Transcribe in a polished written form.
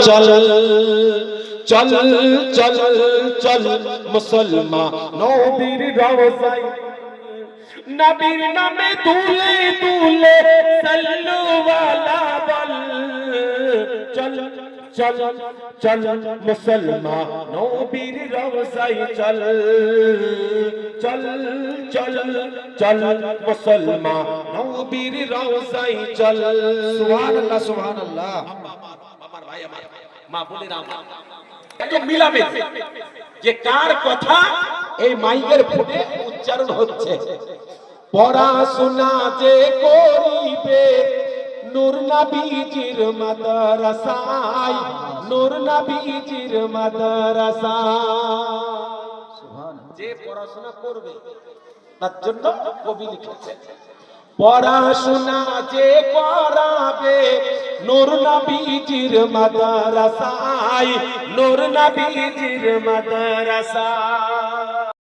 চল চল চল চল মুসলমান নবীর রওজায় নবীর নামে তুলে তুলে সাল্লু ওয়ালা বল চল চল চল মুসলমান নবীর রওজায় চল চল চল চল মুসলমান নবীর রওজায় চল সুবহানাল্লাহ সুবহানাল্লাহ। আমার ভাই আমার মা বোনেরা একটু মিলামেশা যে কার কথা এই মাইকের ফুটে উচ্চারণ হচ্ছে। পড়াশোনা যে করিবে নূর নবীজির মাদ্রাসায় নূর নবীজির মাদ্রাসায় যে পড়াশোনা করবে তার জন্য কবি লিখেছেন পড়াশোনা যে করাবে নূর নবীজির মাদ্রাসায় নূর নবীজির মাদ্রাসায়